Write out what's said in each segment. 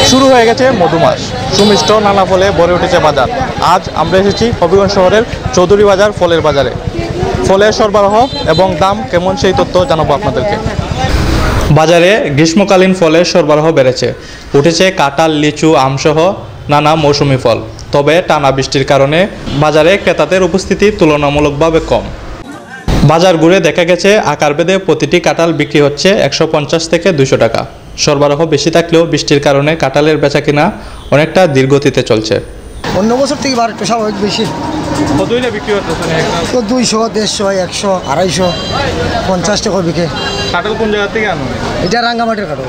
শুরু হয়ে গেছে মধু মাস, সুমিষ্ট নানা ফলে ভরে উঠেছে বাজার। আজ আমরা এসেছি হবিগঞ্জ শহরের চৌধুরী বাজার ফলের বাজারে। ফলের সরবরাহ এবং দাম কেমন সেই তথ্য জানাবো আপনাদেরকে। বাজারে গ্রীষ্মকালীন ফলের সরবরাহ বেড়েছে, উঠেছে কাঁঠাল, লিচু, আমসহ নানা মৌসুমি ফল। তবে টানা বৃষ্টির কারণে বাজারে ক্রেতাদের উপস্থিতি তুলনামূলকভাবে কম। বাজার ঘুরে দেখা গেছে আকার ভেদে প্রতিটি কাঁঠাল বিক্রি হচ্ছে 150 থেকে 200 টাকা। সরবরাহ বেশি থাকলেও বৃষ্টির কারণে কাঁঠালের বেচাকেনা অনেকটা ধীরগতিতে চলছে। অন্য বছর থেকে একটু স্বাভাবিক বেশি। কতই না বিক্রি হচ্ছে? তো 200, 150, 100, 250, 50 টাকা বিকে। কাঁঠাল কোন জায়গা থেকে আনো? এটা রাঙ্গামাটির কাঁঠাল।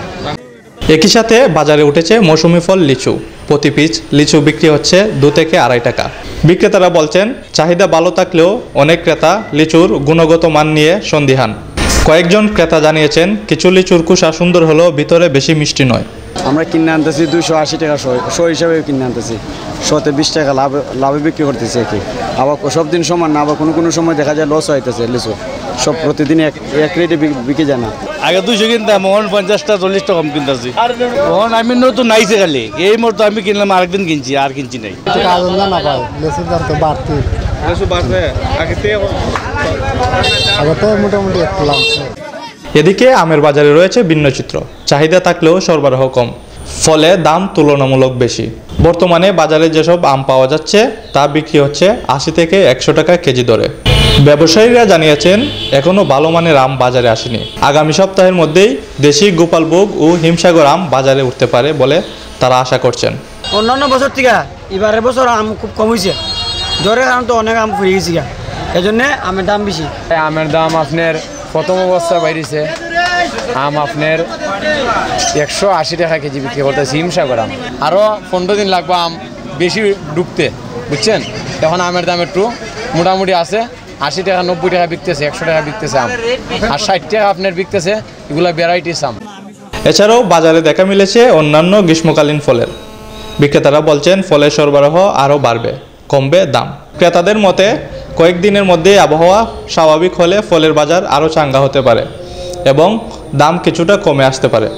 একই সাথে বাজারে উঠেছে মৌসুমি ফল লিচু। প্রতি পিস লিচু বিক্রি হচ্ছে 2 থেকে 2.5 টাকা। বিক্রেতারা বলছেন চাহিদা ভালো থাকলেও অনেক ক্রেতা লিচুর গুণগত মান নিয়ে সন্দিহান। কয়েকজন ক্রেতা জানিয়েছেন কিছু লিচুর কুসা সুন্দর হলেও ভিতরে বেশি মিষ্টি নয়। আমরা কিনে আনতেছি 280 টাকা শো হিসাবে কিনে আনতেছি, 120 টাকা লাভে বিক্রি করতেছি। কি আবার সব দিন সমান না, আবার কোনো সময় দেখা যায় লস হইতেছে লিচু। সব প্রতিদিন এক রেটে বিকে যায় না। আগে 200 কিনতাম, এখন 50টা 40টা কম কিনতেছি। এখন আমি নতুন নাইছে খালি এই মুহূর্তে আমি কিনলাম, আরেকদিন কিনছি, আর কিনছি নাই। মোটামুটি একটু লাগছে। এদিকে আমের বাজারে রয়েছে ভিন্ন চিত্র। চাহিদা থাকলেও সরবরাহ কম, ফলে দাম তুলনামূলক বেশি। বর্তমানে বাজারে যেসব আম পাওয়া যাচ্ছে তা বিক্রি হচ্ছে 80 থেকে 100 টাকা কেজি দরে। ব্যবসায়ীরা জানিয়েছেন এখনও ভালো মানের আম বাজারে আসেনি। আগামী সপ্তাহের মধ্যেই দেশি গোপালভোগ ও হিমসাগর আম বাজারে উঠতে পারে বলে তারা আশা করছেন। অন্যান্য বছর থেকে এবারের বছর আম খুব কম হয়েছে। জ্বরের কারণ তো অনেক আম ফুরিয়ে গেছে, এই জন্যে আমের দাম বেশি। আমের দাম আপনার প্রথম অবস্থা বাইরেছে, আম আপনার 180 টাকা কেজি বিক্রি করতেছে হিমসাগর আম। আরও 15 দিন লাগবে আম বেশি ডুবতে, বুঝছেন। এখন আমের দাম একটু মোটামুটি আছে, 80 টাকা 90 টাকা বিকতেছে, 100 টাকা বিকতেছে আম, আর 60 টাকা আপনার বিকতেছে এগুলো ভ্যারাইটিস আম। এছাড়াও বাজারে দেখা মিলেছে অন্যান্য গ্রীষ্মকালীন ফলের। বিক্রেতারা বলছেন ফলের সরবরাহ আরও বাড়বে, কমবে দাম। ক্রেতাদের মতে কয়েকদিনের মধ্যেই আবহাওয়া স্বাভাবিক হলে ফলের বাজার আরও চাঙ্গা হতে পারে এবং দাম কিছুটা কমে আসতে পারে।